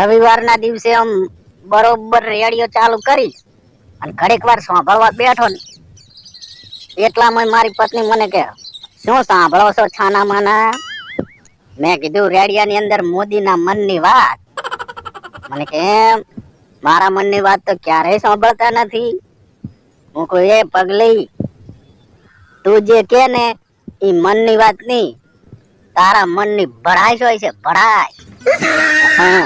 રવિવારના દિવસે આમ બરોબર રેડિયો ચાલુ કરી અને ઘડીક વાર સાંભળવા બેઠો ને એટલામાં મારી પત્ની મને કે શું સાંભળો છો છાના માના? મેં કીધું રેડિયાની અંદર મોદીના મનની વાત. મને કે એમ, મારા મનની વાત તો ક્યારેય સાંભળતા નથી. હું કહું એ પગલી, તું જે કે ને એ મનની વાત નહીં, તારા મનની ભડાઈ હોય છે, ભડાઈ. હા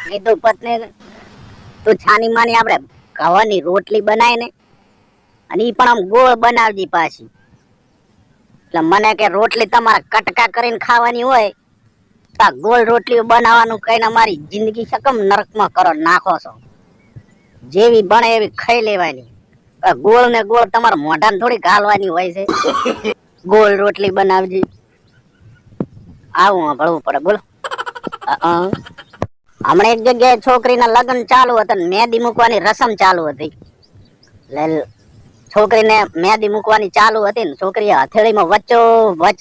કીધું પત્ની, તું છાની માની આપણે ઘવાની રોટલી બનાય ને, અને ઈ પણ આમ ગોળ બનાવજી પાછી. એટલે મને કે રોટલી તમારે કટકા કરીને ખાવાની હોય તો ગોળ રોટલીઓ બનાવવાનું કઈને અમારી જિંદગી શકમ નરકમાં કરો નાખો છો. જેવી બને એવી ખાઈ લેવાની. ગોળ ને ગોળ તમારા મોઢાને થોડી ઘાલવાની હોય છે. ગોળ રોટલી બનાવજી. આવું ભળવું પડે બોલો. હમણાં એક જગ્યાએ છોકરીના લગ્ન ચાલુ હતા ને મહેંદી મૂકવાની રસમ ચાલુ હતી. એટલે છોકરીને મહેંદી મૂકવાની ચાલુ હતી ને છોકરીએ હથેળીમાં વચ્ચો વચ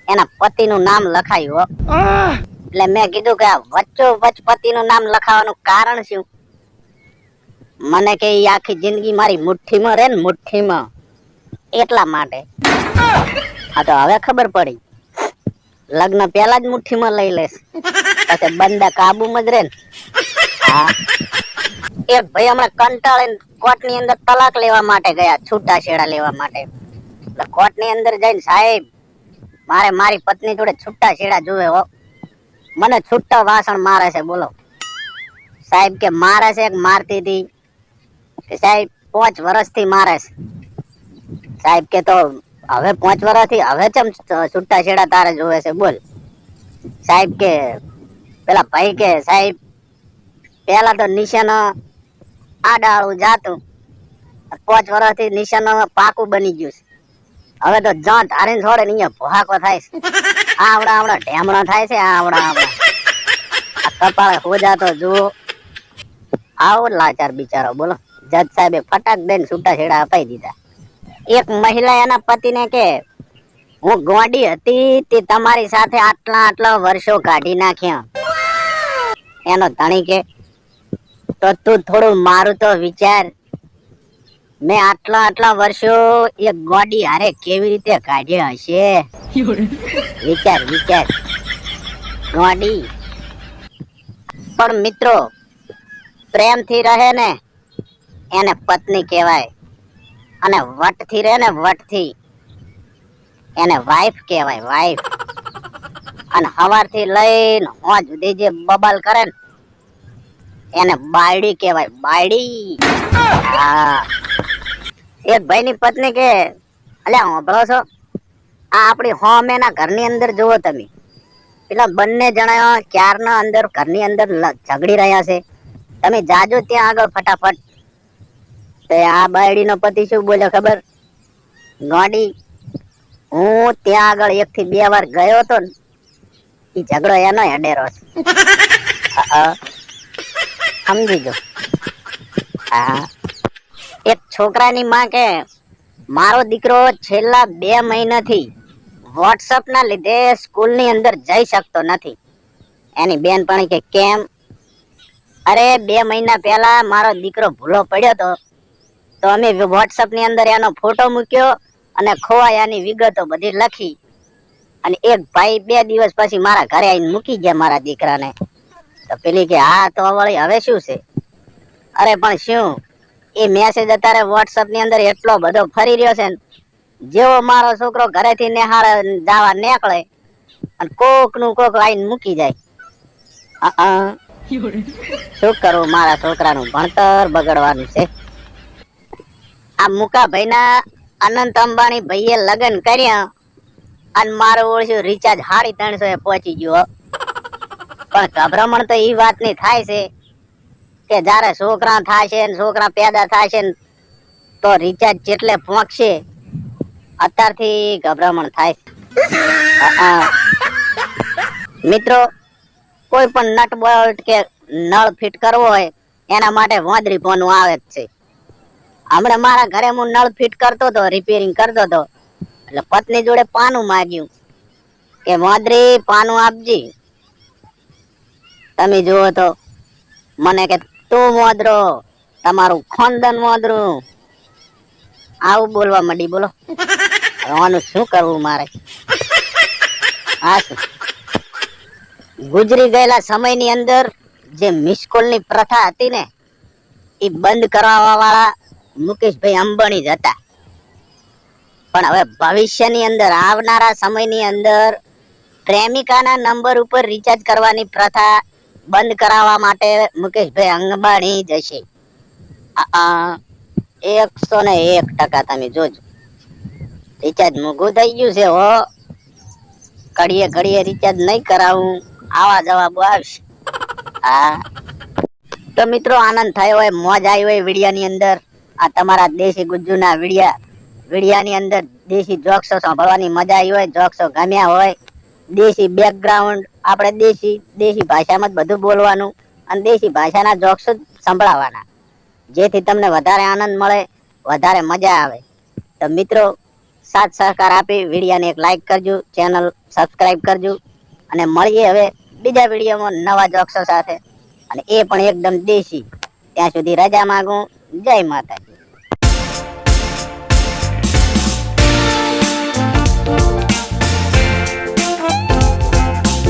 એના પતિનું નામ લખાયું. એટલે મેં કીધું કે વચ્ચો વચ પતિનું નામ લખાવાનું કારણ શું? મને કે આખી જિંદગી મારી મુઠ્ઠીમાં રહે ને મુઠ્ઠીમાં, એટલા માટે. હા તો હવે ખબર પડી, લગ્ન પહેલા જ મુઠ્ઠીમાં લઈ લેશ પછી બંદા કાબુમાં જ રહે ને. હા એક ભાઈ હમણાં કંટાળીને કોર્ટની અંદર તલાક લેવા માટે ગયા, છૂટા છેડા લેવા માટે. એટલે કોર્ટની અંદર જઈને, સાહેબ મારે મારી પત્ની જોડે છૂટા છેડા જોવે હો, મને છૂટા વાસણ મારે છે. બોલો સાહેબ કે મારે છે કે મારતી હતી? કે સાહેબ 5 વર્ષથી મારે છે. સાહેબ કે તો હવે 5 વર્ષથી હવે ચમ છૂટા છેડા તારે જોવે છે? બોલ. સાહેબ કે પેલા ભાઈ કે સાહેબ પેલા તો નિશાનો આડાળું જાતું, 5 વર્ષથી નિશાનો પાકું બની ગયું છે. હવે તો જાં ધારીને છોડે ને અહીંયા ભોહાકો થાય છે. આવડા આવડા ઢેમણા થાય છે. આવડા આવડા કપાળે હોજા તો જુઓ. આવો લાચાર બિચારો. બોલો જજ સાહેબે ફટાક દઈને છૂટા છેડા અપાઈ દીધા. એક મહિલા એના પતિને કે હું ગોડી હતી તે તમારી સાથે આટલા વર્ષો કાઢી નાખ્યા. એનો ધણી કે તો તું થોડું મારું તો વિચાર, મેં આટલા વર્ષો એક ગોડી હારે કેવી રીતે કાઢ્યા હશે? વિચાર વિચાર ગોડી. પણ મિત્રો, પ્રેમથી રહે ને એને પત્ની કહેવાય, અને વટથી રહે ને વટથી એને વાઈફ કહેવાય, વાઈફ. અને સવારથી લઈને હોજ સુધી જે બબાલ કરે ને એને બાયડી કહેવાય, બાયડી. હા એક ભાઈની પત્ની કે અલ્યા હોભળો છો, આ આપણી હોમેના ઘરની અંદર જુઓ તમે, પેલા બંને જણા ક્યારના અંદર ઘરની અંદર ઝઘડી રહ્યા છે. તમે જાજો ત્યાં આગળ ફટાફટ. તો આ બાયડીનો પતિ શું બોલ્યો ખબર? ગોડી, હું ત્યાં આગળ 1 થી 2 વાર ગયો હતો ને, એ ઝઘડો એનો હેડેરો છે. સમજી ગયો. હા એક છોકરાની માં કે મારો દીકરો છેલ્લા 2 મહિનાથી વોટ્સઅપ ના લીધે સ્કૂલની અંદર જઈ શકતો નથી. એની બેનપણી કે કેમ? અરે 2 મહિના પહેલા મારો દીકરો ભૂલો પડ્યો તો અમે વોટ્સઅપ ની અંદર એનો ફોટો મૂક્યો અને ખોવાયાની વિગતો બધી લખી, અને એક ભાઈ 2 દિવસ પછી મારા ઘરે આવીને મૂકી ગયા મારા દીકરાને. તો પેલી કે હા તો વળી હવે શું છે? અરે પણ શું, એ મેસેજ અત્યારે વોટ્સઅપ ની અંદર એટલો બધો ફરી રહ્યો છે ને, જેવો મારો છોકરો ઘરેથી નિહાળ જવા નીકળે અને કોક નું કોક આવીને મૂકી જાય. શું કરવું, મારા છોકરાનું ભણતર બગડવાનું છે. આ મુકા ભાઈના અનંત અંબાણી ભાઈએ લગ્ન કર્યા અને મારું ઓળશું રિચાર્જ 350 પહોંચી ગયો. પણ ગભરામણ તો એ વાતની થાય છે કે જયારે છોકરા થાય છે, છોકરા પેદા થાય છે તો રિચાર્જ જેટલે પહોંચશે, અત્યારથી ગભરામણ થાય છે. મિત્રો, કોઈ પણ નટ બોલ્ટ કે નળ ફિટ કરવો હોય એના માટે વાંદરી ફોનું આવે જ છે. હમણાં મારા ઘરે હું નળ ફિટ કરતો હતો, રિપેરિંગ કરતો હતો, એટલે પત્ની જોડે પાનું માંગ્યું કે વાંદરી પાનું આપજી. તમે જુઓ તો મને કે તું મોદરો, તમારું ખાનદાન મોદરું, આવું બોલવા માંડી. બોલો હવે આનું શું કરવું મારે? હા, શું ગુજરી ગયેલા સમયની અંદર જે મિસકોલની પ્રથા હતી ને, એ બંધ કરાવવા વાળા મુકેશભાઈ અંબાણી જ હતા. પણ હવે ભવિષ્યની અંદર આવનારા સમયની અંદર પ્રેમિકાના નંબર ઉપર રિચાર્જ કરવાની પ્રથા બંધ કરાવવા માટે મુકેશભાઈ અંબાણી જશે. 101% તમે જોજો. રિચાર્જ મોઘું થઈ ગયું છે હો. ઘડીએ ઘડીએ રિચાર્જ નહીં કરાવું, આવા જવાબો આવશે. હા તો મિત્રો, આનંદ થયો હોય, મોજ આવી હોય વિડિયાની અંદર, આ તમારા દેશી ગુજ્જુના વિડિયાની અંદર દેશી જોક્સો સાંભળવાની મજા આવી હોય, જોક્સો ગમ્યા હોય, દેશી બેકગ્રાઉન્ડ, આપણે દેશી ભાષામાં જ બધું બોલવાનું અને દેશી ભાષાના જોક્સ જ સંભળાવવાના, જેથી તમને વધારે આનંદ મળે, વધારે મજા આવે. તો મિત્રો, સાથ સહકાર આપી વિડિયાને એક લાઈક કરજો, ચેનલ સબસ્ક્રાઇબ કરજો અને મળીએ હવે બીજા વિડીયોમાં નવા જોક્સો સાથે, અને એ પણ એકદમ દેશી. ત્યાં સુધી રજા માંગુ. જય માતાજી.